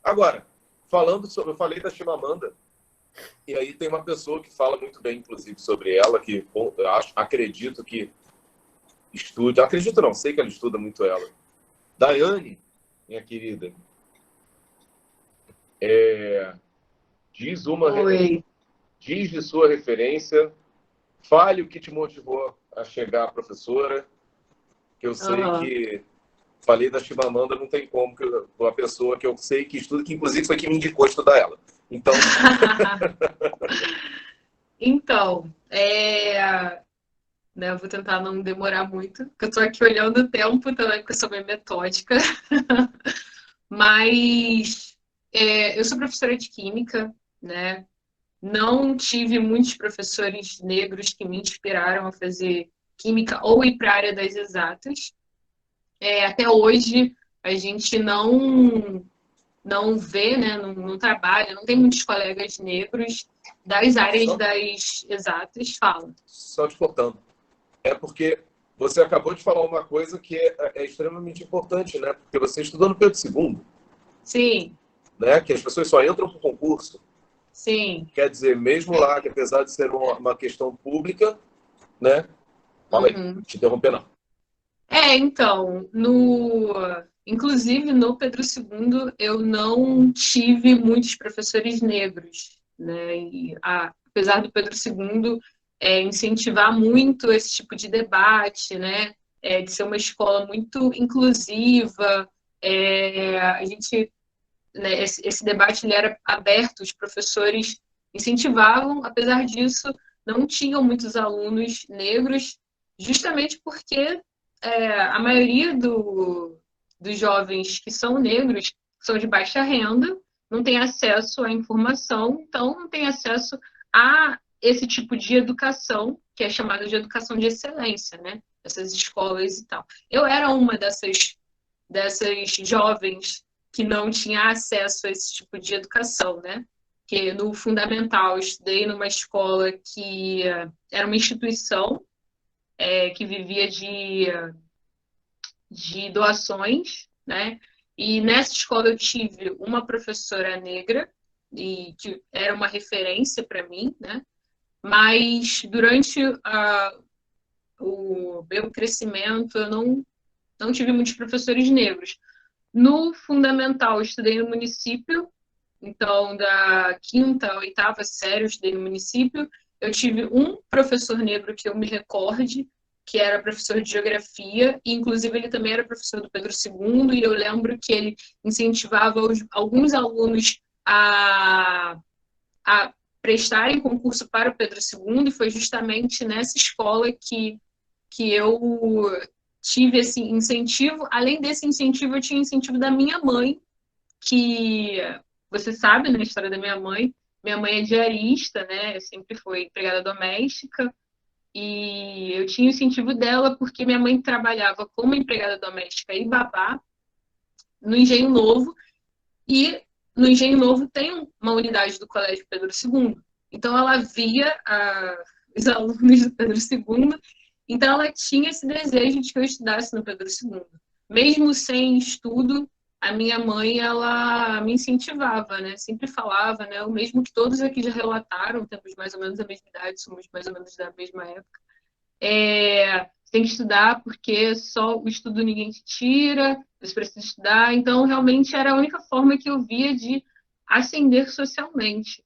Agora, falando sobre, eu falei da Chimamanda, e aí tem uma pessoa que fala muito bem, inclusive, sobre ela, que eu acredito que estude, acredito não, sei que ela estuda muito ela. Daiane, minha querida, diz uma, Oi. diz de sua referência, fale o que te motivou a chegar à professora, que eu sei Aham. que falei da Chimamanda, não tem como, que uma pessoa que eu sei que estuda, que inclusive foi que me indicou estudar ela. Então, Então, né, eu vou tentar não demorar muito, porque eu estou aqui olhando o tempo também, porque eu sou bem metódica. Mas eu sou professora de química, né? Não tive muitos professores negros que me inspiraram a fazer química ou ir para a área das exatas. Até hoje, a gente não vê, né, não trabalha, não tem muitos colegas negros das áreas só, das exatas, fala. só te cortando. É porque você acabou de falar uma coisa que é extremamente importante, né? Porque você estudou no Pedro II, Sim, né? Que as pessoas só entram para o concurso. sim. Quer dizer, mesmo lá, que apesar de ser uma questão pública, né? Fala aí, Uhum. te interromper não. Então, inclusive no Pedro II, eu não tive muitos professores negros, né? Apesar do Pedro II incentivar muito esse tipo de debate, né? De ser uma escola muito inclusiva, a gente, né, esse debate ele era aberto, os professores incentivavam, apesar disso, não tinham muitos alunos negros, justamente porque a maioria dos jovens que são negros são de baixa renda, não tem acesso à informação, então não tem acesso a esse tipo de educação, que é chamada de educação de excelência, né? Essas escolas e tal. Eu era uma dessas jovens que não tinha acesso a esse tipo de educação, né? Que no fundamental eu estudei numa escola que era uma instituição que vivia de doações, né? E nessa escola eu tive uma professora negra e que era uma referência para mim, né? Mas durante o meu crescimento eu não tive muitos professores negros. No fundamental, eu estudei no município, então da quinta à oitava série eu estudei no município. Eu tive um professor negro que eu me recorde, que era professor de geografia, e inclusive ele também era professor do Pedro II, e eu lembro que ele incentivava alguns alunos a prestarem concurso para o Pedro II, e foi justamente nessa escola que eu tive esse incentivo. Além desse incentivo, eu tinha incentivo da minha mãe, que você sabe, na história da minha mãe é diarista, né? Eu sempre fui empregada doméstica. E eu tinha o incentivo dela porque minha mãe trabalhava como empregada doméstica e babá no Engenho Novo. E no Engenho Novo tem uma unidade do Colégio Pedro II. Então ela via os alunos do Pedro II, então ela tinha esse desejo de que eu estudasse no Pedro II. Mesmo sem estudo, a minha mãe ela me incentivava, né? Sempre falava, né? O mesmo que todos aqui já relataram, temos mais ou menos a mesma idade, somos mais ou menos da mesma época. Você tem que estudar porque só o estudo ninguém te tira, você precisa estudar. Então, realmente, era a única forma que eu via de ascender socialmente.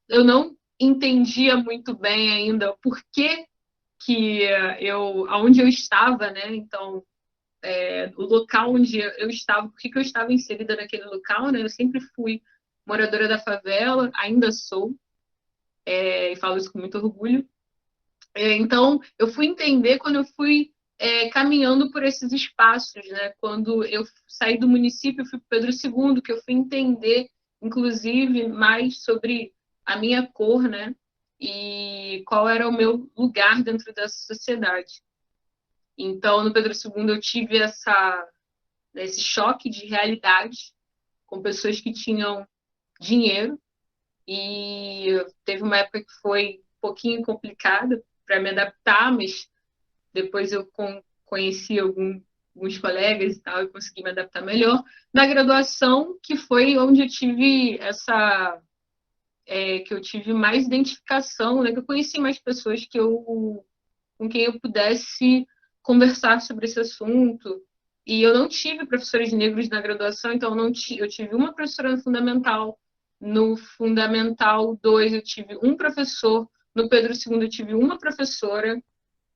Eu não entendia muito bem ainda o porquê que aonde eu estava, né? Então, o local onde eu estava, por que eu estava inserida naquele local, né? Eu sempre fui moradora da favela, ainda sou, e falo isso com muito orgulho. Então, eu fui entender quando eu fui caminhando por esses espaços, né? Quando eu saí do município, eu fui para Pedro II, que eu fui entender, inclusive, mais sobre a minha cor, né? E qual era o meu lugar dentro dessa sociedade. Então, no Pedro II, eu tive esse choque de realidade com pessoas que tinham dinheiro, e teve uma época que foi um pouquinho complicada para me adaptar, mas depois eu conheci alguns colegas e tal, e consegui me adaptar melhor. Na graduação, que foi onde eu tive que eu tive mais identificação, né? Que eu conheci mais pessoas com quem eu pudesse conversar sobre esse assunto. E eu não tive professores negros na graduação, então eu tive uma professora no Fundamental. No Fundamental 2 eu tive um professor. No Pedro II eu tive uma professora.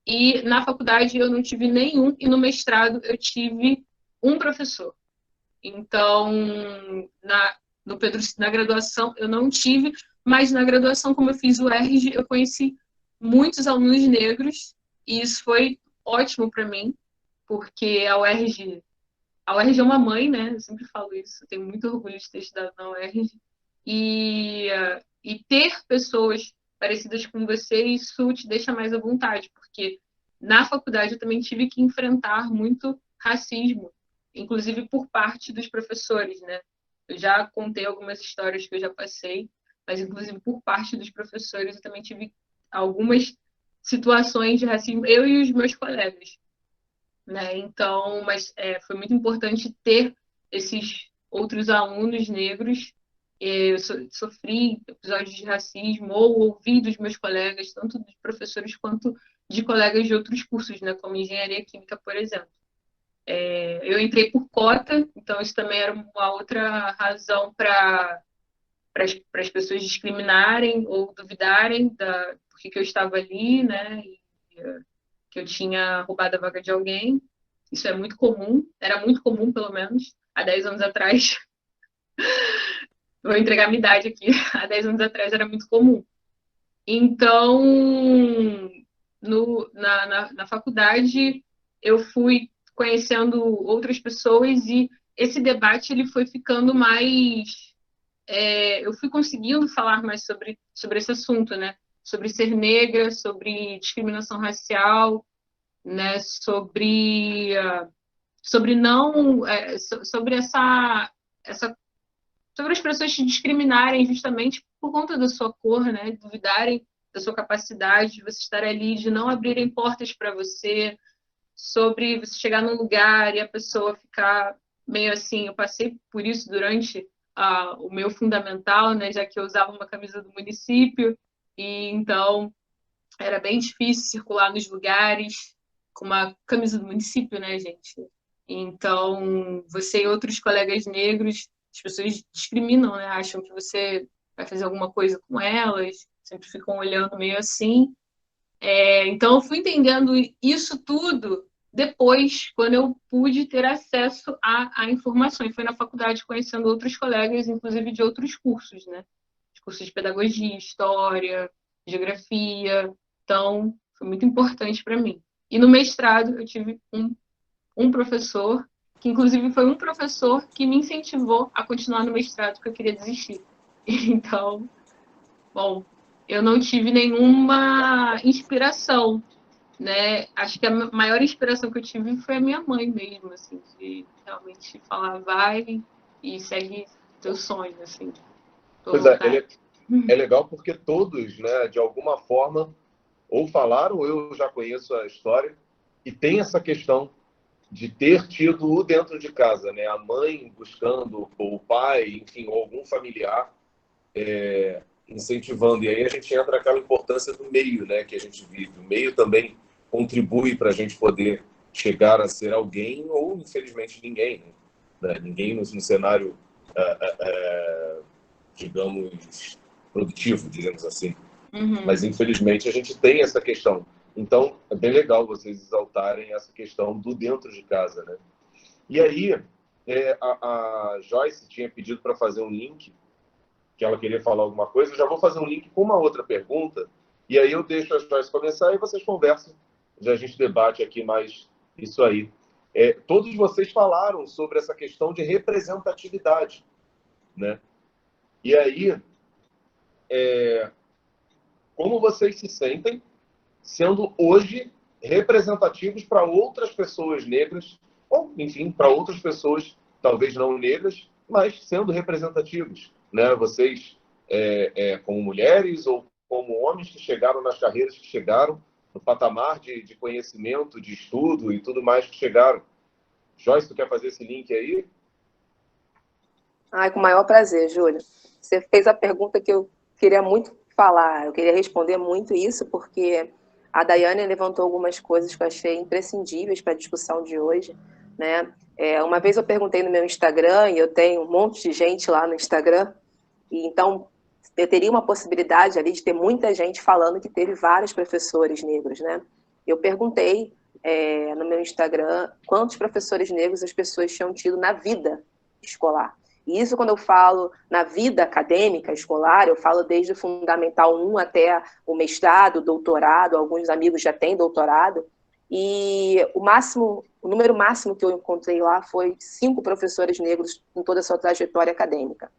E na faculdade eu não tive nenhum. E no mestrado eu tive um professor. Então, na graduação eu não tive, mas na graduação, como eu fiz o UERJ, eu conheci muitos alunos negros, e isso foi ótimo para mim, porque a UERJ é uma mãe, né? Eu sempre falo isso, eu tenho muito orgulho de ter estudado na UERJ, e ter pessoas parecidas com você, isso te deixa mais à vontade, porque na faculdade eu também tive que enfrentar muito racismo, inclusive por parte dos professores, né? Eu já contei algumas histórias que eu já passei, mas inclusive por parte dos professores eu também tive algumas situações de racismo, eu e os meus colegas, né? Então, mas foi muito importante ter esses outros alunos negros. Eu sofri episódios de racismo ou ouvi dos meus colegas, tanto dos professores quanto de colegas de outros cursos, né? Como engenharia química, por exemplo. Eu entrei por cota, então isso também era uma outra razão para as pessoas discriminarem ou duvidarem por que eu estava ali, né? E, que eu tinha roubado a vaga de alguém. Isso é muito comum, era muito comum, pelo menos, há 10 anos atrás. Vou entregar a minha idade aqui. Há 10 anos atrás era muito comum. Então, na faculdade, eu fui conhecendo outras pessoas e esse debate ele foi ficando mais. Eu fui conseguindo falar mais sobre esse assunto, né? Sobre ser negra, sobre discriminação racial, né? Sobre não. Sobre essa sobre as pessoas te discriminarem justamente por conta da sua cor, né? Duvidarem da sua capacidade, de você estar ali, de não abrirem portas para você, sobre você chegar num lugar e a pessoa ficar meio assim. Eu passei por isso durante o meu fundamental, né? Já que eu usava uma camisa do município, e então era bem difícil circular nos lugares com uma camisa do município, né, gente? Então, você e outros colegas negros, as pessoas discriminam, né? Acham que você vai fazer alguma coisa com elas, sempre ficam olhando meio assim. Então, eu fui entendendo isso tudo depois, quando eu pude ter acesso à informação. E foi na faculdade conhecendo outros colegas, inclusive de outros cursos, né? De cursos de pedagogia, história, geografia. Então, foi muito importante para mim. E no mestrado, eu tive um professor, que inclusive foi um professor que me incentivou a continuar no mestrado, porque eu queria desistir. Então, bom, eu não tive nenhuma inspiração, né? Acho que a maior inspiração que eu tive foi a minha mãe mesmo, assim, de realmente falar, vai e segue teu sonho, assim. Pois é, é legal porque todos, né, de alguma forma, ou falaram, ou eu já conheço a história, e tem essa questão de ter tido o dentro de casa, né? A mãe buscando, ou o pai, enfim, ou algum familiar incentivando. E aí a gente entra naquela importância do meio, né, que a gente vive. O meio também contribui para a gente poder chegar a ser alguém ou, infelizmente, ninguém. Né? Ninguém no cenário, digamos, produtivo, digamos assim. Uhum. Mas, infelizmente, a gente tem essa questão. Então, é bem legal vocês exaltarem essa questão do dentro de casa, né? E aí, a Joyce tinha pedido para fazer um link, que ela queria falar alguma coisa. Eu já vou fazer um link com uma outra pergunta, e aí eu deixo a Joyce começar e vocês conversam. Já a gente debate aqui mais isso aí. Todos vocês falaram sobre essa questão de representatividade, né? E aí, como vocês se sentem sendo hoje representativos para outras pessoas negras, ou, enfim, para outras pessoas, talvez não negras, mas sendo representativos, né? Vocês, como mulheres ou como homens que chegaram nas carreiras que chegaram, no patamar de conhecimento, de estudo e tudo mais que chegaram. Joyce, tu quer fazer esse link aí? Ai, com o maior prazer, Júlio. Você fez a pergunta que eu queria muito falar, eu queria responder muito isso, porque a Daiane levantou algumas coisas que eu achei imprescindíveis para a discussão de hoje, né? Uma vez eu perguntei no meu Instagram, e eu tenho um monte de gente lá no Instagram, e então eu teria uma possibilidade ali de ter muita gente falando que teve vários professores negros, né? Eu perguntei no meu Instagram quantos professores negros as pessoas tinham tido na vida escolar. E isso, quando eu falo na vida acadêmica escolar, eu falo desde o Fundamental 1 até o mestrado, o doutorado, alguns amigos já têm doutorado, e o número máximo que eu encontrei lá foi 5 professores negros em toda a sua trajetória acadêmica.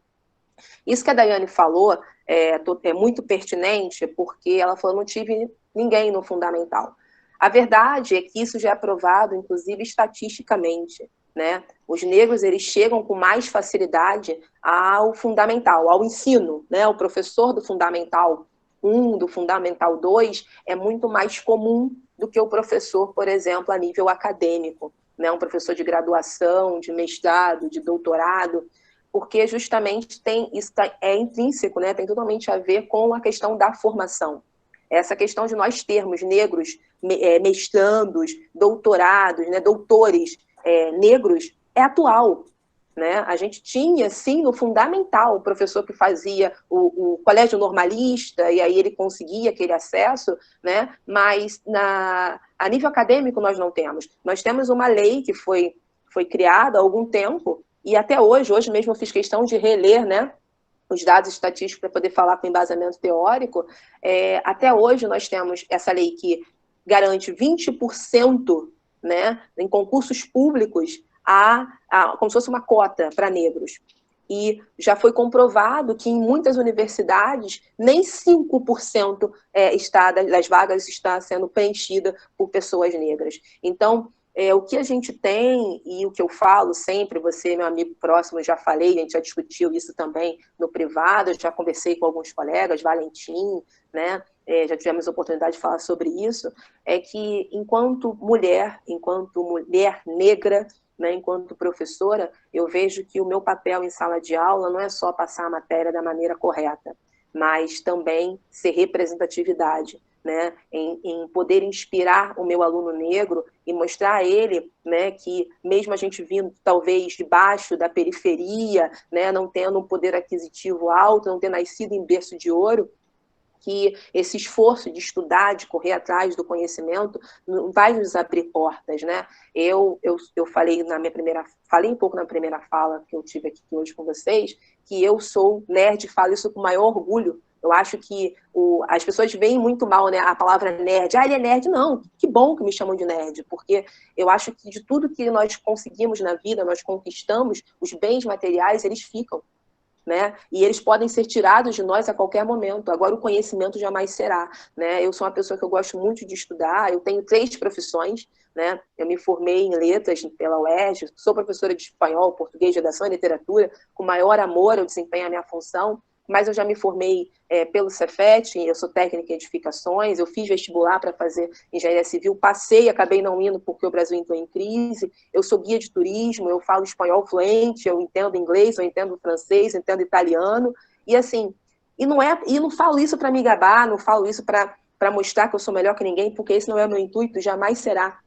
Isso que a Daiane falou é muito pertinente, porque ela falou, não tive ninguém no Fundamental. A verdade é que isso já é provado, inclusive, estatisticamente, né? Os negros, eles chegam com mais facilidade ao fundamental, ao ensino, né? O professor do Fundamental 1, do Fundamental 2, é muito mais comum do que o professor, por exemplo, a nível acadêmico, né? Um professor de graduação, de mestrado, de doutorado, porque justamente isso é intrínseco, né? Tem totalmente a ver com a questão da formação. Essa questão de nós termos negros mestrandos, doutorados, né, doutores negros, é atual. Né? A gente tinha, sim, no fundamental, o professor que fazia o colégio normalista, e aí ele conseguia aquele acesso, né? Mas a nível acadêmico nós não temos. Nós temos uma lei que foi criada há algum tempo, e até hoje mesmo eu fiz questão de reler, né, os dados estatísticos para poder falar com embasamento teórico. Até hoje nós temos essa lei que garante 20%, né, em concursos públicos, como se fosse uma cota para negros. E já foi comprovado que em muitas universidades nem 5% das vagas está sendo preenchida por pessoas negras. Então, o que a gente tem, e o que eu falo sempre, você, meu amigo próximo, já falei, a gente já discutiu isso também no privado, eu já conversei com alguns colegas, Valentim, né? Já tivemos a oportunidade de falar sobre isso, é que enquanto mulher negra, né, enquanto professora, eu vejo que o meu papel em sala de aula não é só passar a matéria da maneira correta, mas também ser representatividade, né, em poder inspirar o meu aluno negro e mostrar a ele, né, que mesmo a gente vindo talvez de baixo, da periferia, né, não tendo um poder aquisitivo alto, não ter nascido em berço de ouro, que esse esforço de estudar, de correr atrás do conhecimento, vai nos abrir portas, né? Eu falei falei um pouco na primeira fala que eu tive aqui hoje com vocês, que eu sou nerd, falo isso com o maior orgulho. Eu acho que as pessoas veem muito mal, né, a palavra nerd. Ele é nerd. Não, que bom que me chamam de nerd, porque eu acho que de tudo que nós conseguimos na vida, nós conquistamos, os bens materiais, eles ficam. Né? E eles podem ser tirados de nós a qualquer momento. Agora o conhecimento jamais será, né? Eu sou uma pessoa que eu gosto muito de estudar, eu tenho 3 profissões, né? Eu me formei em letras pela UERJ, sou professora de espanhol, português, redação e literatura, com maior amor eu desempenho a minha função, mas eu já me formei pelo Cefet, eu sou técnica em edificações, eu fiz vestibular para fazer engenharia civil, passei, acabei não indo porque o Brasil entrou em crise, eu sou guia de turismo, eu falo espanhol fluente, eu entendo inglês, eu entendo francês, eu entendo italiano, e assim, e não falo isso para me gabar, não falo isso para mostrar que eu sou melhor que ninguém, porque esse não é o meu intuito, jamais será.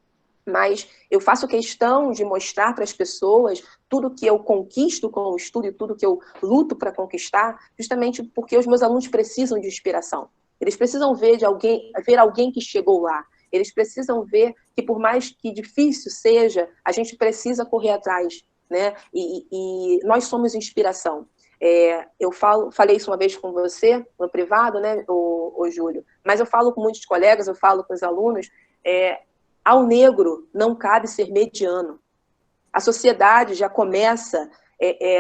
Mas eu faço questão de mostrar para as pessoas tudo que eu conquisto com o estudo e tudo que eu luto para conquistar, justamente porque os meus alunos precisam de inspiração. Eles precisam ver alguém que chegou lá. Eles precisam ver que, por mais que difícil seja, a gente precisa correr atrás, né? E nós somos inspiração. Eu falei isso uma vez com você, no privado, né, o Júlio, mas eu falo com muitos colegas, eu falo com os alunos, ao negro não cabe ser mediano. A sociedade já começa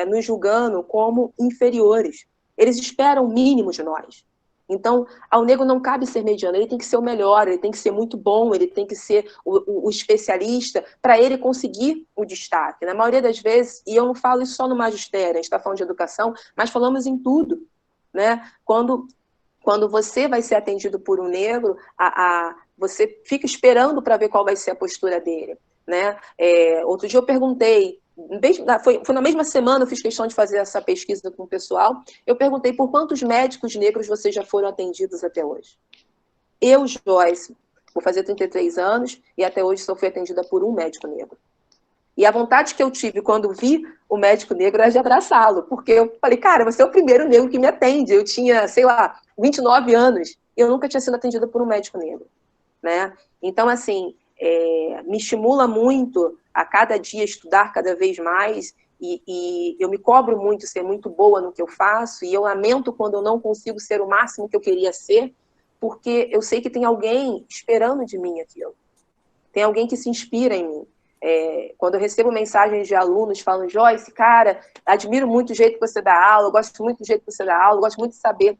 nos julgando como inferiores. Eles esperam o mínimo de nós. Então, ao negro não cabe ser mediano, ele tem que ser o melhor, ele tem que ser muito bom, ele tem que ser o especialista para ele conseguir o destaque. Na maioria das vezes, e eu não falo isso só no magistério, a gente está falando de educação, mas falamos em tudo. Né? Quando você vai ser atendido por um negro, você fica esperando para ver qual vai ser a postura dele. né? Outro dia eu perguntei, foi na mesma semana, eu fiz questão de fazer essa pesquisa com o pessoal, eu perguntei por quantos médicos negros vocês já foram atendidos até hoje. Eu, Joyce, vou fazer 33 anos e até hoje só fui atendida por um médico negro. E a vontade que eu tive quando vi o médico negro era de abraçá-lo, porque eu falei, cara, você é o primeiro negro que me atende. Eu tinha, sei lá, 29 anos e eu nunca tinha sido atendida por um médico negro, né? Então, assim, me estimula muito a cada dia estudar cada vez mais e eu me cobro muito ser muito boa no que eu faço e eu lamento quando eu não consigo ser o máximo que eu queria ser, porque eu sei que tem alguém esperando de mim aquilo. Tem alguém que se inspira em mim. Quando eu recebo mensagens de alunos falando, Joyce, cara, admiro muito o jeito que você dá aula, eu gosto muito do jeito que você dá aula, eu gosto muito de saber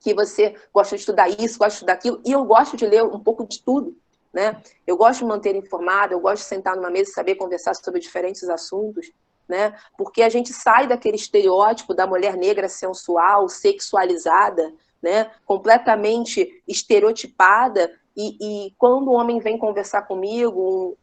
que você gosta de estudar isso, gosta de estudar aquilo, e eu gosto de ler um pouco de tudo, né? Eu gosto de manter informada, eu gosto de sentar numa mesa e saber conversar sobre diferentes assuntos, né? Porque a gente sai daquele estereótipo da mulher negra sensual, sexualizada, né? Completamente estereotipada, e quando o homem vem conversar comigo,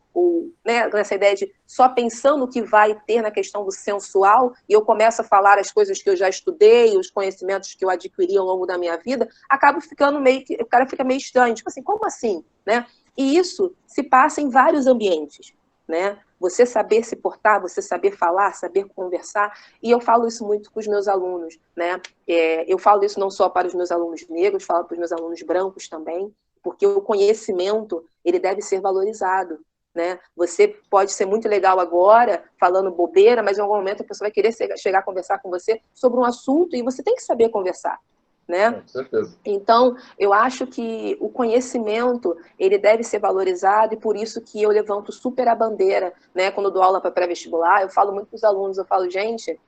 né, nessa ideia de só pensando o que vai ter na questão do sensual, e eu começo a falar as coisas que eu já estudei, os conhecimentos que eu adquiri ao longo da minha vida, acabo ficando meio que, o cara fica meio estranho, tipo assim, como assim, né? E isso se passa em vários ambientes, né? Você saber se portar, você saber falar, saber conversar, e eu falo isso muito com os meus alunos, né? Eu falo isso não só para os meus alunos negros, falo para os meus alunos brancos também, porque o conhecimento, ele deve ser valorizado, né? Você pode ser muito legal agora, falando bobeira, mas em algum momento a pessoa vai querer chegar a conversar com você sobre um assunto e você tem que saber conversar, né? Com certeza. Então, eu acho que o conhecimento, ele deve ser valorizado e por isso que eu levanto super a bandeira, né? Quando eu dou aula para pré-vestibular, eu falo muito para os alunos, eu falo, gente,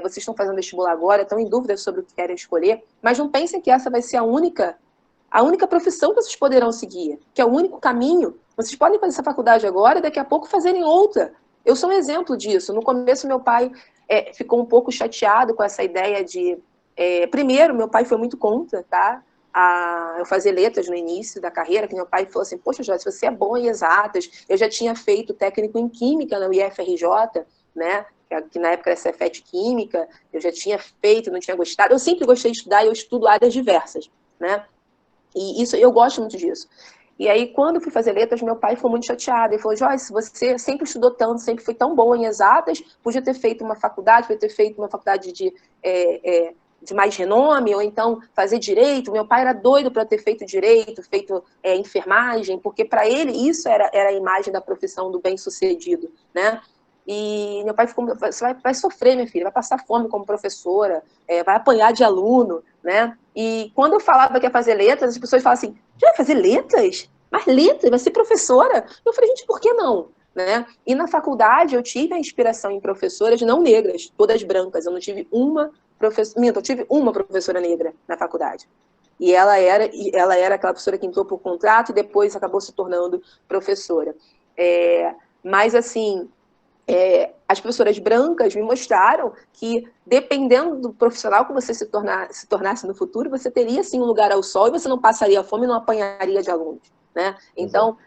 vocês estão fazendo vestibular agora, estão em dúvida sobre o que querem escolher, mas não pensem que essa vai ser a única profissão que vocês poderão seguir, que é o único caminho. Vocês podem fazer essa faculdade agora e daqui a pouco fazerem outra. Eu sou um exemplo disso. No começo, meu pai ficou um pouco chateado com essa ideia de... primeiro, meu pai foi muito contra, tá? Eu fazer letras no início da carreira, que meu pai falou assim, poxa, Joyce, você é bom em exatas. Eu já tinha feito técnico em Química na UFRJ, né? Que na época era Cefet Química, eu já tinha feito, não tinha gostado. Eu sempre gostei de estudar e eu estudo áreas diversas, né? E isso, eu gosto muito disso. E aí, quando eu fui fazer letras, meu pai ficou muito chateado. Ele falou, Joyce, você sempre estudou tanto, sempre foi tão boa em exatas, podia ter feito uma faculdade, podia ter feito uma faculdade de mais renome, ou então fazer direito. Meu pai era doido para ter feito direito, feito enfermagem, porque para ele isso era a imagem da profissão do bem-sucedido, né? E meu pai ficou, você vai sofrer, minha filha, vai passar fome como professora, vai apanhar de aluno, né? E quando eu falava que ia fazer letras, as pessoas falavam assim, já vai fazer letras? Mas letras? Vai ser professora? Eu falei, gente, por que não? Né? E na faculdade eu tive a inspiração em professoras não negras, todas brancas. Eu não tive uma professora, eu tive uma professora negra na faculdade. E ela era aquela professora que entrou por contrato e depois acabou se tornando professora. Mas, assim, as professoras brancas me mostraram que, dependendo do profissional que você se tornasse no futuro, você teria, sim, um lugar ao sol e você não passaria fome e não apanharia de alunos, né? Então,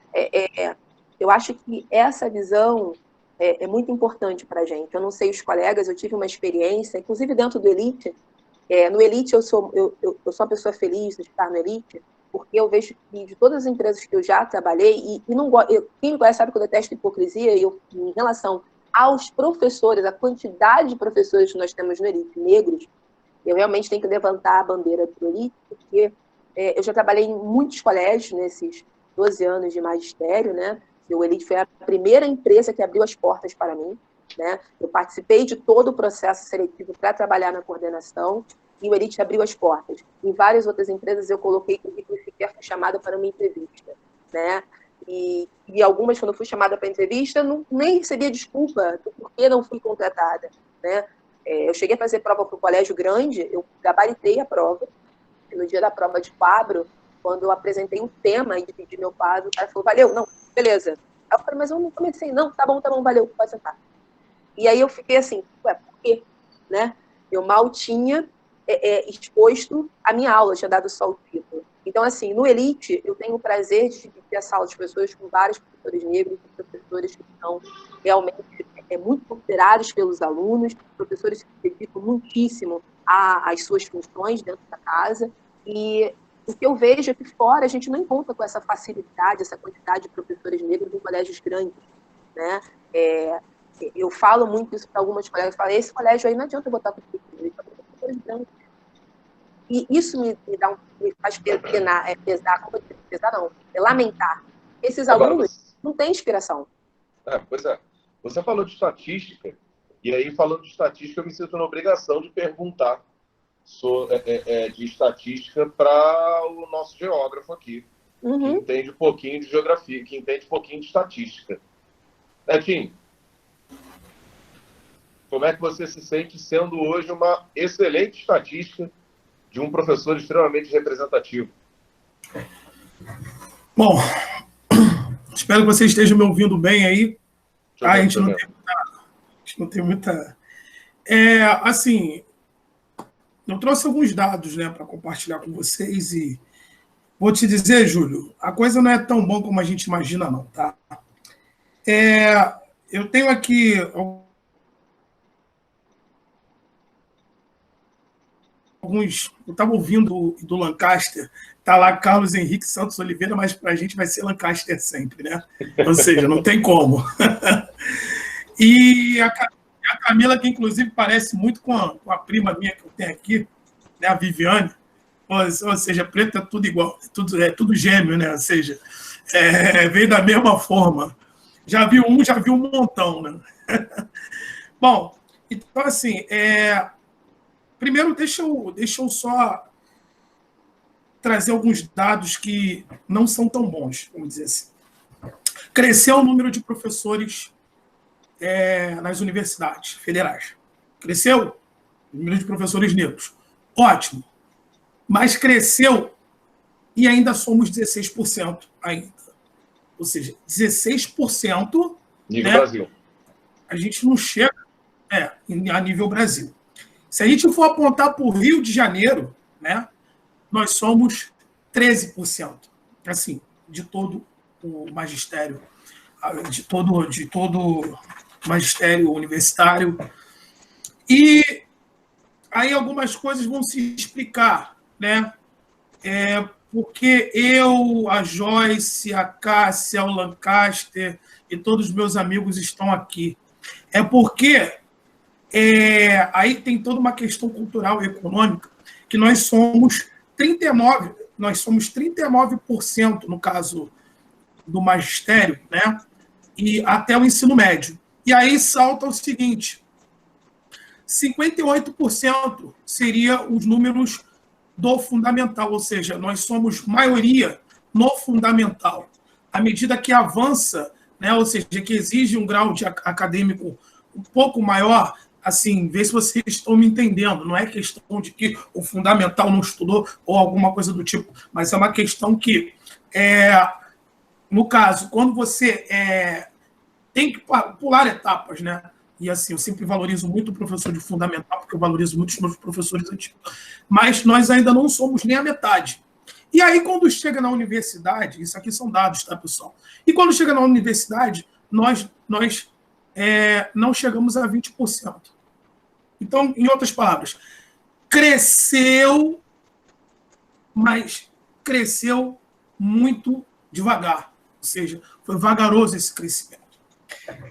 eu acho que essa visão é muito importante para a gente. Eu não sei os colegas, eu tive uma experiência, inclusive dentro do Elite. No Elite, eu sou uma pessoa feliz de estar no Elite, porque eu vejo que de todas as empresas que eu já trabalhei, quem me conhece sabe que eu detesto hipocrisia, em relação aos professores, a quantidade de professores que nós temos no Elite, negros, eu realmente tenho que levantar a bandeira do Elite, porque eu já trabalhei em muitos colégios nesses 12 anos de magistério, né? E o Elite foi a primeira empresa que abriu as portas para mim, né? Eu participei de todo o processo seletivo para trabalhar na coordenação, e o Elite abriu as portas. Em várias outras empresas eu coloquei currículo sequer fui chamada para uma entrevista, né? E algumas, quando eu fui chamada para entrevista, nem recebia desculpa do porquê não fui contratada, né? Eu cheguei a fazer prova para o colégio grande, eu gabaritei a prova, e no dia da prova de quadro, quando eu apresentei um tema e dividi meu quadro, o cara falou, valeu, não, beleza. Aí eu falei, mas eu não comecei, não, tá bom, valeu, pode sentar. E aí eu fiquei assim, ué, por quê? Né? Eu mal tinha exposto a minha aula, tinha dado só o título. Então, assim, no Elite, eu tenho o prazer de dividir a sala de professores com vários professores negros, professores que são realmente muito considerados pelos alunos, professores que se dedicam muitíssimo às suas funções dentro da casa. E o que eu vejo é que fora a gente não encontra com essa facilidade, essa quantidade de professores negros em colégios grandes, né? Eu falo muito isso para algumas colegas, eu falo, esse colégio aí não adianta botar professores brancos. E isso me faz pesar não, lamentar. Esses alunos não têm inspiração. Pois é. Você falou de estatística, e aí, falando de estatística, eu me sinto na obrigação de perguntar de estatística para o nosso geógrafo aqui, que entende um pouquinho de geografia, que entende um pouquinho de estatística. Netinho, como é que você se sente sendo hoje uma excelente estatística de um professor extremamente representativo? Bom, espero que você esteja me ouvindo bem aí. A gente não tem muita... assim, eu trouxe alguns dados, né, para compartilhar com vocês e vou te dizer, Júlio, a coisa não é tão bom como a gente imagina, não, tá? Eu tenho aqui eu estava ouvindo do Lancaster, está lá Carlos Henrique Santos Oliveira, mas para a gente vai ser Lancaster sempre, né? Ou seja, não tem como. E a Camila, que inclusive parece muito com a prima minha que eu tenho aqui, né, a Viviane, ou seja, preto é tudo igual, é tudo gêmeo, né? Ou seja, veio da mesma forma. Já viu um montão, né? Bom, então assim, primeiro, deixa eu só trazer alguns dados que não são tão bons, vamos dizer assim. Cresceu o número de professores nas universidades federais. Cresceu o número de professores negros. Ótimo. Mas cresceu e ainda somos 16% ainda. Ou seja, 16%... Nível Brasil. A gente não chega a nível Brasil. Se a gente for apontar para o Rio de Janeiro, né, nós somos 13%, assim, de todo o magistério, de todo o magistério universitário. E aí algumas coisas vão se explicar, né? Porque eu, a Joyce, a Cássia, o Lancaster e todos os meus amigos estão aqui. É porque aí tem toda uma questão cultural e econômica, que nós somos 39% no caso do magistério, né? E até o ensino médio. E aí salta o seguinte, 58% seria os números do fundamental, ou seja, nós somos maioria no fundamental. À medida que avança, né, ou seja, que exige um grau de acadêmico um pouco maior, assim, ver se vocês estão me entendendo. Não é questão de que o fundamental não estudou ou alguma coisa do tipo, mas é uma questão que, no caso, quando você tem que pular etapas, né? E assim, eu sempre valorizo muito o professor de fundamental, porque eu valorizo muito os meus professores antigos. Mas nós ainda não somos nem a metade. E aí, quando chega na universidade, isso aqui são dados, tá, pessoal? E quando chega na universidade, nós não chegamos a 20%. Então, em outras palavras, cresceu, mas cresceu muito devagar. Ou seja, foi vagaroso esse crescimento.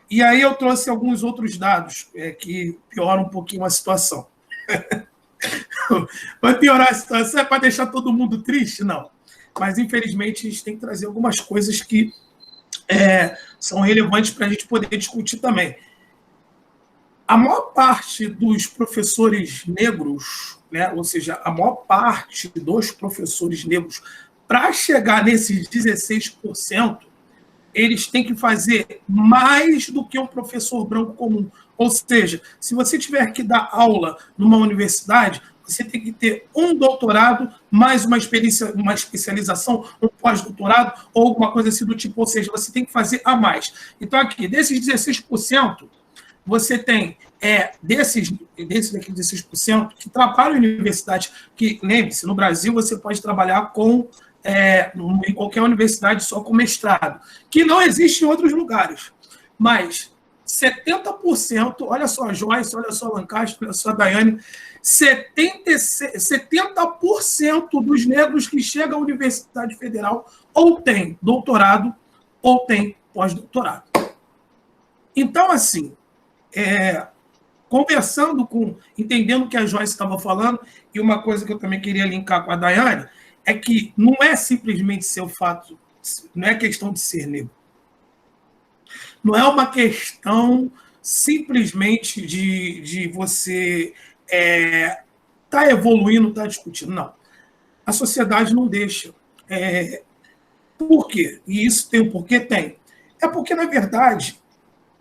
E aí eu trouxe alguns outros dados que pioram um pouquinho a situação. Vai piorar a situação? É para deixar todo mundo triste? Não. Mas, infelizmente, a gente tem que trazer algumas coisas que são relevantes para a gente poder discutir também. A maior parte dos professores negros, né, ou seja, a maior parte dos professores negros, para chegar nesses 16%, eles têm que fazer mais do que um professor branco comum. Ou seja, se você tiver que dar aula numa universidade, você tem que ter um doutorado, mais uma especialização, um pós-doutorado, ou alguma coisa assim do tipo. Ou seja, você tem que fazer a mais. Então, aqui, desses 16%, você tem desses 6%, que trabalham em universidade, que, lembre-se, no Brasil você pode trabalhar em qualquer universidade só com mestrado, que não existe em outros lugares. Mas 70%, olha só a Joyce, olha só a Lancaster, olha só a Daiane, 70% dos negros que chegam à Universidade Federal ou tem doutorado ou tem pós-doutorado. Então, assim, entendendo o que a Joyce estava falando, e uma coisa que eu também queria linkar com a Daiane, é que não é simplesmente ser o fato, não é questão de ser negro. Não é uma questão simplesmente de você tá evoluindo, tá discutindo. Não. A sociedade não deixa. Por quê? E isso tem um porquê? Tem. É porque, na verdade,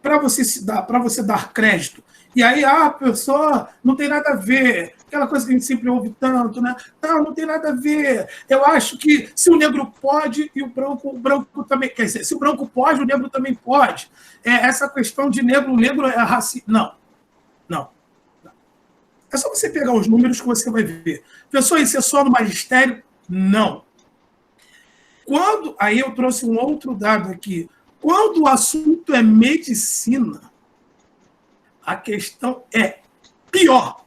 para você dar crédito, e aí a pessoa não tem nada a ver, aquela coisa que a gente sempre ouve tanto, né? Não tem nada a ver. Eu acho que se o negro pode e o branco também, quer dizer, se o branco pode, o negro também pode. Essa questão de negro é racista. Não. É só você pegar os números que você vai ver. Pessoal, isso é só no magistério? Não. Aí eu trouxe um outro dado aqui. Quando o assunto é medicina, a questão é pior.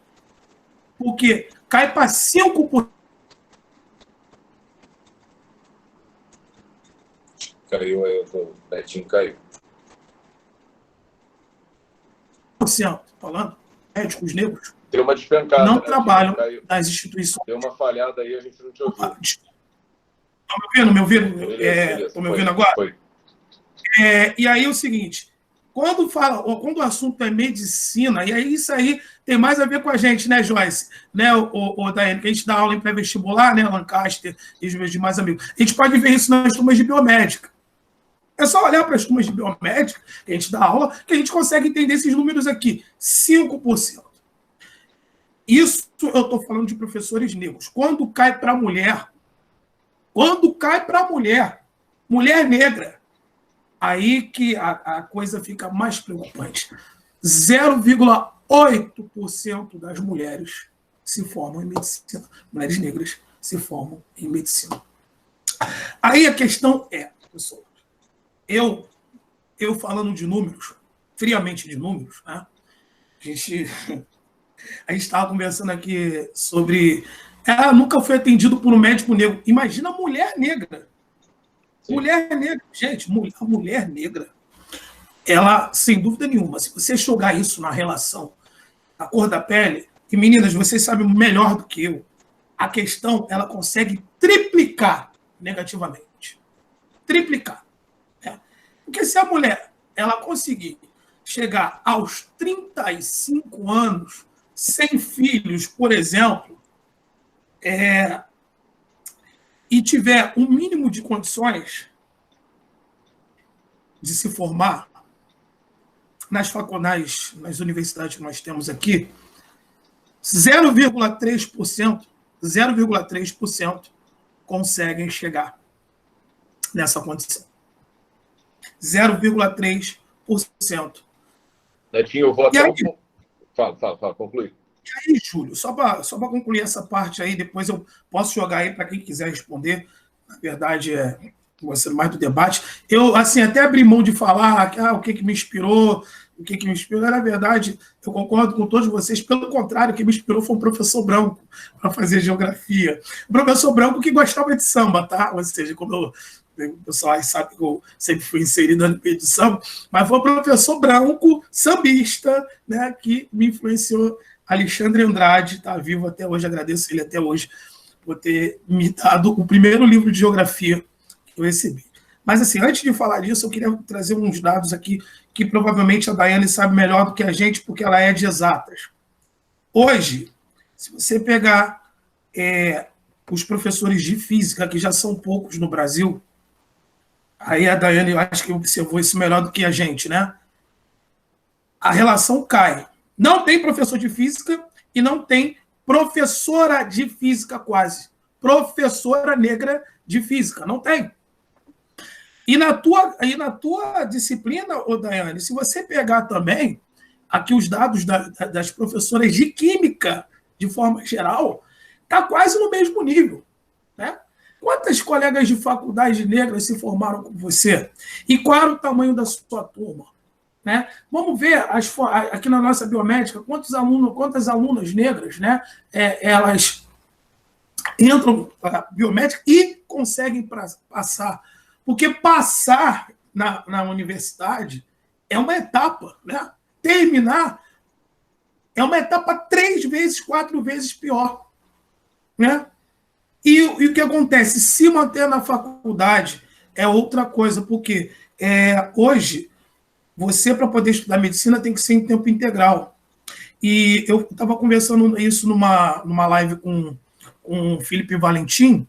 Porque cai para 5%. Caiu, o Betinho caiu. Falando, médicos negros Deu uma despencada. não trabalham nas instituições. Deu uma falhada aí, a gente não te ouviu. Estão me ouvindo? Estão me ouvindo agora? Foi. E aí é o seguinte, quando o assunto é medicina, e aí isso aí tem mais a ver com a gente, né, Joyce? Né, o Daiane, que a gente dá aula em pré-vestibular, né, Lancaster e os meus demais amigos. A gente pode ver isso nas turmas de biomédica. É só olhar para as turmas de biomédica, que a gente dá aula, que a gente consegue entender esses números aqui. 5%. Isso eu estou falando de professores negros. Quando cai para a mulher, mulher negra, aí que a coisa fica mais preocupante. 0,8% das mulheres se formam em medicina. Mulheres negras se formam em medicina. Aí a questão pessoal, eu falando de números, friamente de números, né? A gente estava conversando aqui sobre... Ela nunca foi atendido por um médico negro. Imagina a mulher negra. Sim. Mulher negra. Gente, a mulher negra, ela, sem dúvida nenhuma, se você jogar isso na relação da cor da pele, e meninas, vocês sabem melhor do que eu, a questão, ela consegue triplicar negativamente. Triplicar. Porque se a mulher, ela conseguir chegar aos 35 anos sem filhos, por exemplo, e tiver um mínimo de condições de se formar nas faculdades, nas universidades que nós temos aqui, 0,3% conseguem chegar nessa condição. 0,3%. Netinho, eu vou até... Fala, conclui. E aí, Júlio, só para concluir essa parte aí, depois eu posso jogar aí para quem quiser responder. Na verdade, vai ser mais do debate. Eu, assim, até abri mão de falar o que me inspirou, Na verdade, eu concordo com todos vocês. Pelo contrário, o que me inspirou foi um professor branco para fazer geografia. Um professor branco que gostava de samba, tá? Ou seja, como o pessoal sabe que eu sempre fui inserido no meio de samba, mas foi um professor branco, sambista, né, que me influenciou. Alexandre Andrade, está vivo até hoje, agradeço ele até hoje por ter me dado o primeiro livro de geografia que eu recebi. Mas, assim, antes de falar disso, eu queria trazer uns dados aqui que provavelmente a Daiane sabe melhor do que a gente, porque ela é de exatas. Hoje, se você pegar os professores de física, que já são poucos no Brasil, aí a Daiane, eu acho que observou isso melhor do que a gente, né? A relação cai. Não tem professor de física e não tem professora de física quase. Professora negra de física, não tem. E na tua disciplina, Daiane, se você pegar também, aqui os dados das professoras de química, de forma geral, está quase no mesmo nível, né? Quantas colegas de faculdade negras se formaram com você? E qual era o tamanho da sua turma? Né? Vamos ver aqui na nossa biomédica quantas alunas negras, né, elas entram para biomédica e conseguem passar. Porque passar na universidade é uma etapa, né? Terminar é uma etapa 3 vezes, 4 vezes pior, né? E o que acontece? Se manter na faculdade é outra coisa, porque hoje você, para poder estudar medicina, tem que ser em tempo integral. E eu estava conversando isso numa live com o Felipe Valentim,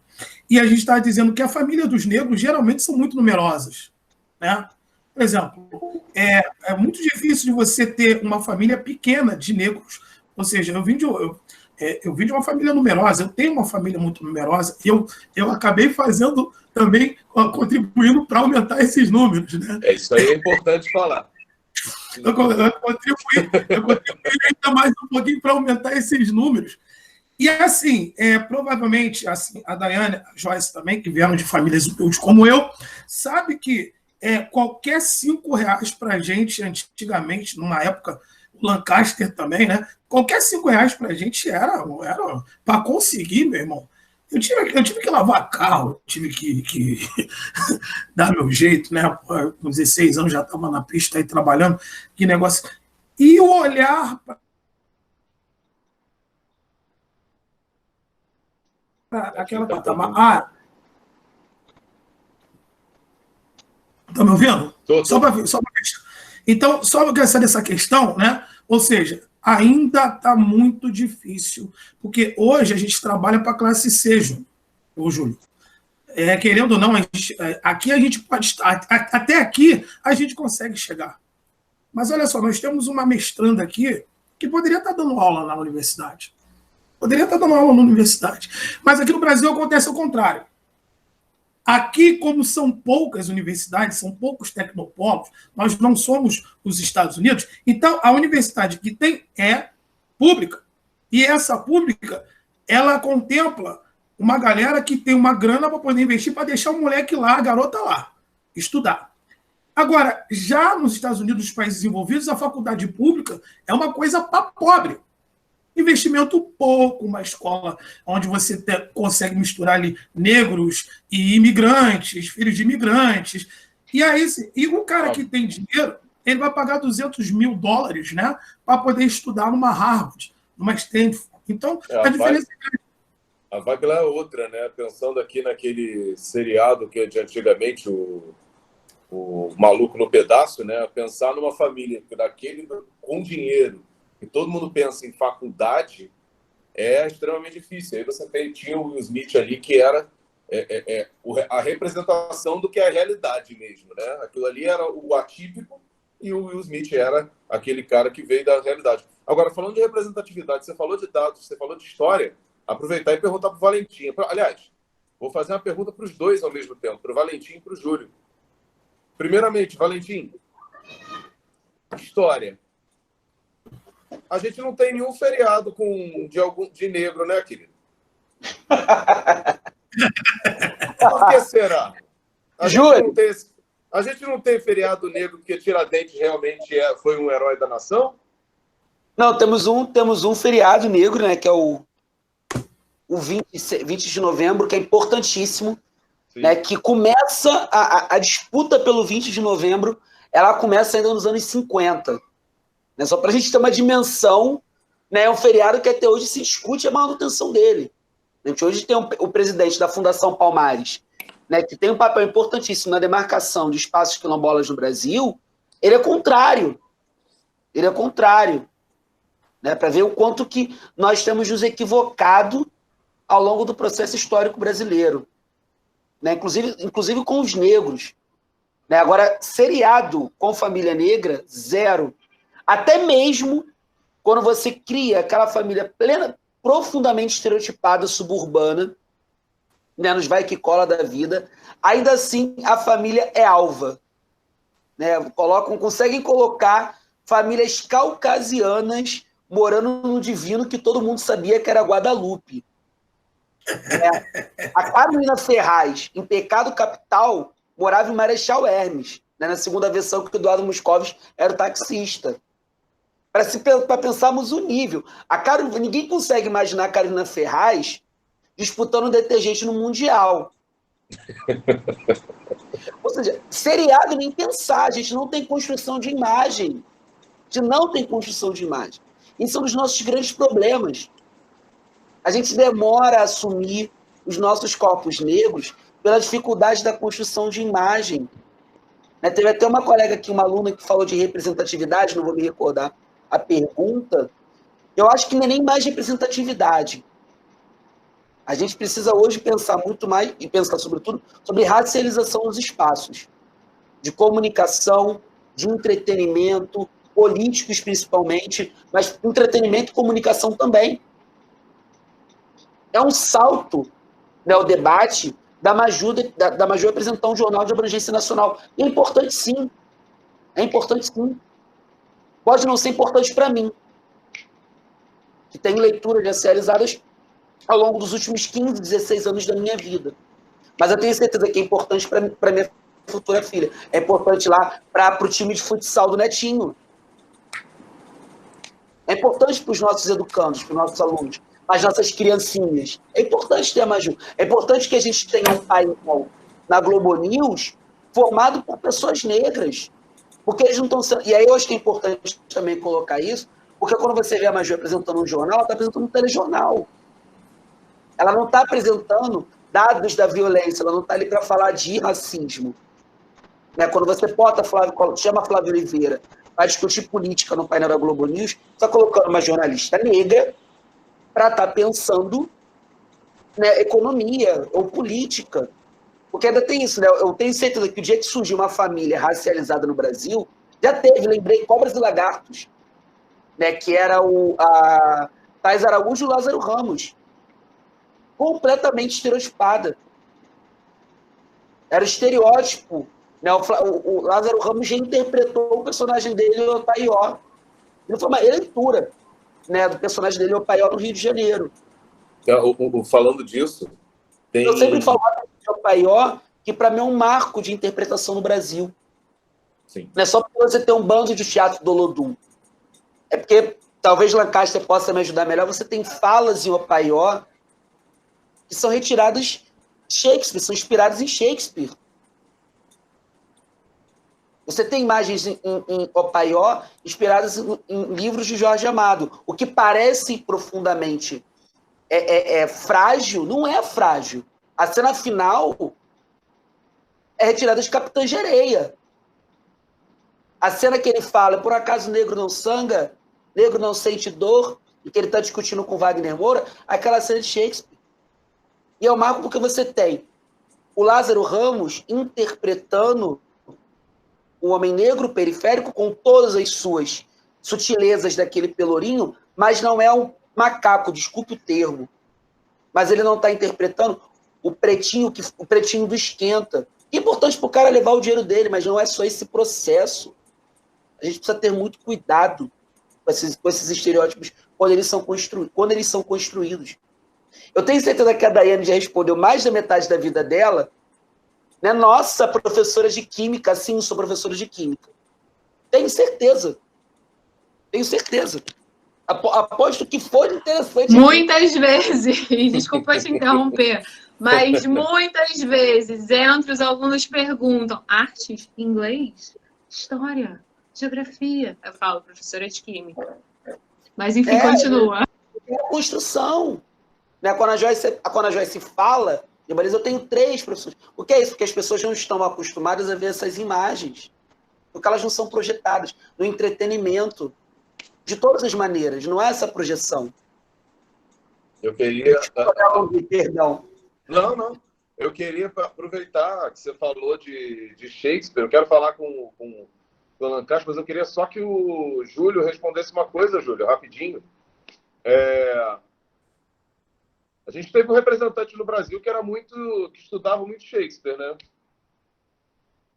e a gente estava dizendo que a família dos negros geralmente são muito numerosas, né? Por exemplo, é muito difícil de você ter uma família pequena de negros. Ou seja, eu vim de uma família numerosa, eu tenho uma família muito numerosa, e eu acabei fazendo também, contribuindo para aumentar esses números, né? Isso aí é importante falar. Eu contribuí ainda mais um pouquinho para aumentar esses números. E assim, provavelmente, assim, a Daiane, a Joyce também, que vieram de famílias humildes como eu, sabe que qualquer R$5 para a gente, antigamente, numa época, o Lancaster também, né? Qualquer R$5 para a gente era para conseguir, meu irmão. Eu tive que lavar carro, tive que dar meu jeito, né? Com 16 anos já estava na pista aí trabalhando, que negócio. E o olhar para aquela patamar. Tá me ouvindo? Só para ver. Então, só para pensar nessa questão, né? Ou seja, ainda está muito difícil, porque hoje a gente trabalha para a classe C, Júlio. Querendo ou não, aqui a gente pode estar, até aqui a gente consegue chegar. Mas olha só, nós temos uma mestranda aqui que poderia estar dando aula na universidade. Mas aqui no Brasil acontece o contrário. Aqui, como são poucas universidades, são poucos tecnopolos, nós não somos os Estados Unidos, então a universidade que tem é pública. E essa pública, ela contempla uma galera que tem uma grana para poder investir, para deixar o moleque lá, a garota lá, estudar. Agora, já nos Estados Unidos, nos países desenvolvidos, a faculdade pública é uma coisa para pobre. Investimento pouco, uma escola onde você consegue misturar ali negros e imigrantes, filhos de imigrantes. E aí, e o cara que tem dinheiro, ele vai pagar $200 mil, né, para poder estudar numa Harvard, numa Stanford. Então, a diferença a vibe lá é outra, né? Pensando aqui naquele seriado que de antigamente, o Maluco no Pedaço, né? Pensar numa família daquele com dinheiro, e todo mundo pensa em faculdade, é extremamente difícil. Aí você tinha o Will Smith ali, que era a representação do que é a realidade mesmo, né? Aquilo ali era o atípico e o Will Smith era aquele cara que veio da realidade. Agora, falando de representatividade, você falou de dados, você falou de história, aproveitar e perguntar para o Valentim. Aliás, vou fazer uma pergunta para os dois ao mesmo tempo, para o Valentim e para o Júlio. Primeiramente, Valentim, história. A gente não tem nenhum feriado de negro, né, querido? Por que será? A gente não tem feriado negro porque Tiradentes realmente foi um herói da nação? Não, temos um feriado negro, né, que é o 20 de novembro, que é importantíssimo, né, que começa a disputa pelo 20 de novembro, ela começa ainda nos anos 50. Né, só para a gente ter uma dimensão, né, é um feriado que até hoje se discute a manutenção dele. A gente hoje tem o presidente da Fundação Palmares, né, que tem um papel importantíssimo na demarcação de espaços quilombolas no Brasil. Ele é contrário, né, para ver o quanto que nós temos nos equivocado ao longo do processo histórico brasileiro, né, inclusive com os negros. Né, agora, seriado com família negra, zero. Até mesmo quando você cria aquela família profundamente estereotipada, suburbana, né, nos vai que cola da vida, ainda assim a família é alva. Né, conseguem colocar famílias caucasianas morando no divino que todo mundo sabia que era Guadalupe. A Carolina Ferraz, em Pecado Capital, morava em Marechal Hermes, né, na segunda versão que o Eduardo Moscovis era o taxista. Para pensarmos o nível. Ninguém consegue imaginar a Carolina Ferraz disputando detergente no Mundial. Ou seja, seriado nem pensar, a gente não tem construção de imagem. A gente não tem construção de imagem. Isso é um dos nossos grandes problemas. A gente demora a assumir os nossos corpos negros pela dificuldade da construção de imagem. Teve até uma colega aqui, uma aluna, que falou de representatividade, não vou me recordar a pergunta. Eu acho que não é nem mais representatividade. A gente precisa hoje pensar muito mais, e pensar sobretudo, sobre racialização dos espaços, de comunicação, de entretenimento, políticos principalmente, mas entretenimento e comunicação também. É um salto, né, o debate da Maju apresentar um jornal de abrangência nacional. E é importante sim. É importante sim. Pode não ser importante para mim, que tenho leituras racializadas ao longo dos últimos 15, 16 anos da minha vida. Mas eu tenho certeza que é importante para minha futura filha. É importante lá para o time de futsal do Netinho. É importante para os nossos educandos, para os nossos alunos, as nossas criancinhas. É importante ter a Maju. É importante que a gente tenha um painel na Globo News formado por pessoas negras. Porque eles não estão sendo... E aí eu acho que é importante também colocar isso, porque quando você vê a Maju apresentando um jornal, ela está apresentando um telejornal. Ela não está apresentando dados da violência, ela não está ali para falar de racismo. Né? Quando você chama Flávio Oliveira para discutir política no painel da Globo News, está colocando uma jornalista negra para estar pensando, né, economia ou política. Porque ainda tem isso, né? Eu tenho certeza que o dia que surgiu uma família racializada no Brasil, já teve, lembrei, Cobras e Lagartos, né, que era a Thais Araújo e o Lázaro Ramos. Completamente estereotipada. Era o estereótipo. Né? O Lázaro Ramos já interpretou o personagem dele, o Otaió. Ele foi uma releitura, né, do personagem dele, o Otaió, no Rio de Janeiro. Falando disso, tem... Eu sempre falo de Otaió, que para mim é um marco de interpretação no Brasil. Sim. Não é só porque você tem um bando de teatro do Olodum. É porque, talvez Lancaster possa me ajudar melhor, você tem falas em Otaió que são retiradas de Shakespeare, são inspiradas em Shakespeare. Você tem imagens em Opaió inspiradas em livros de Jorge Amado. O que parece profundamente frágil, não é frágil. A cena final é retirada de Capitã Gereia. A cena que ele fala, por acaso negro não sangra, negro não sente dor, e que ele está discutindo com Wagner Moura, aquela cena de Shakespeare. E é o marco porque você tem o Lázaro Ramos interpretando um homem negro periférico com todas as suas sutilezas daquele pelourinho, mas não é um macaco, desculpe o termo. Mas ele não está interpretando o pretinho do esquenta. É importante para o cara levar o dinheiro dele, mas não é só esse processo. A gente precisa ter muito cuidado com esses estereótipos quando eles são construídos. Eu tenho certeza que a Daiane já respondeu mais da metade da vida dela, né? Nossa, professora de química, sim, sou professora de química. Tenho certeza. Aposto que foi interessante. Muitas vezes, desculpa te interromper, mas muitas vezes entre os alunos perguntam: artes, inglês, história, geografia. Eu falo, professora de química. Mas enfim, continua. É a construção. Né? Quando a Joyce fala, eu tenho 3 professores. O que é isso? Porque as pessoas não estão acostumadas a ver essas imagens. Porque elas não são projetadas no entretenimento. De todas as maneiras, não é essa projeção. Eu queria... Perdão. Não. Eu queria aproveitar que você falou de Shakespeare. Eu quero falar com o Lancaster, mas eu queria só que o Júlio respondesse uma coisa, Júlio, rapidinho. A gente teve um representante no Brasil que estudava muito Shakespeare, né?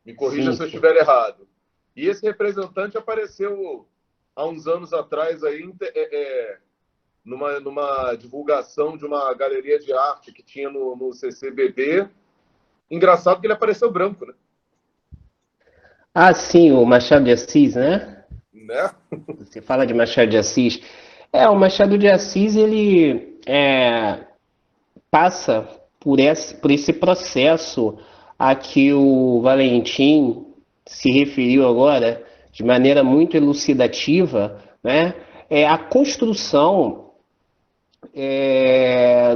Me corrija se eu estiver errado. E esse representante apareceu há uns anos atrás, aí, numa divulgação de uma galeria de arte que tinha no CCBB. Engraçado que ele apareceu branco, né? Ah, sim, o Machado de Assis, né? Né? Você fala de Machado de Assis. O Machado de Assis, ele passa por esse processo a que o Valentim se referiu agora, de maneira muito elucidativa, né? É a construção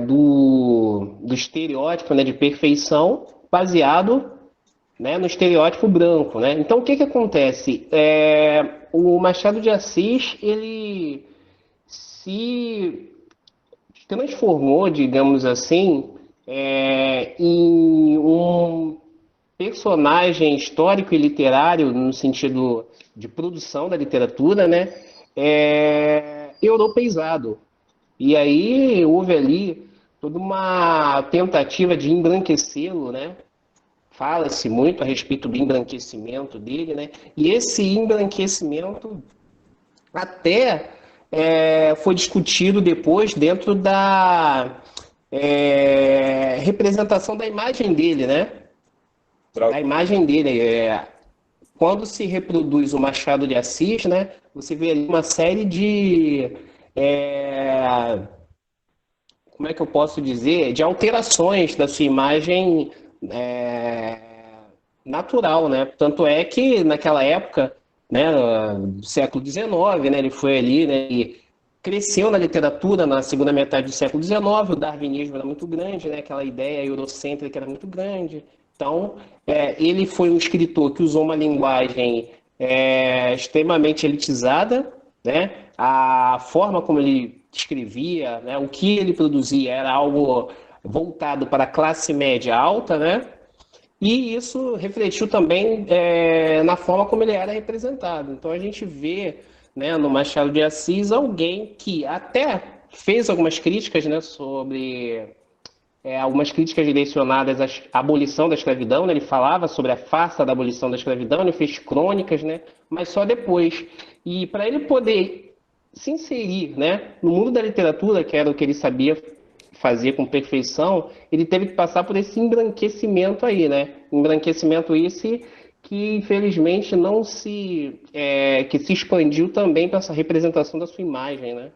do estereótipo, né, de perfeição baseado, né, no estereótipo branco, né? Então, o que que acontece? O Machado de Assis, ele se transformou, digamos assim, em um personagem histórico e literário, no sentido de produção da literatura, né? Europeizado. E aí houve ali toda uma tentativa de embranquecê-lo, né? Fala-se muito a respeito do embranquecimento dele, né? E esse embranquecimento até foi discutido depois dentro da representação da imagem dele, né? Da imagem dele. Quando se reproduz o Machado de Assis, né? Você vê ali uma série de como é que eu posso dizer, de alterações da sua imagem natural, né? Tanto é que naquela época, né, do século XIX, né, ele foi ali, né, e cresceu na literatura na segunda metade do século XIX, o darwinismo era muito grande, né, aquela ideia eurocêntrica era muito grande. Então, ele foi um escritor que usou uma linguagem extremamente elitizada, né? A forma como ele escrevia, né, o que ele produzia era algo voltado para a classe média alta, né? E isso refletiu também na forma como ele era representado. Então a gente vê, né, no Machado de Assis alguém que até fez algumas críticas, né, sobre algumas críticas direcionadas à abolição da escravidão, né? Ele falava sobre a farsa da abolição da escravidão, ele fez crônicas, né? Mas só depois. E para ele poder se inserir, né, no mundo da literatura, que era o que ele sabia fazer com perfeição, ele teve que passar por esse embranquecimento aí, né? Embranquecimento esse que infelizmente não se que se expandiu também para essa representação da sua imagem, né?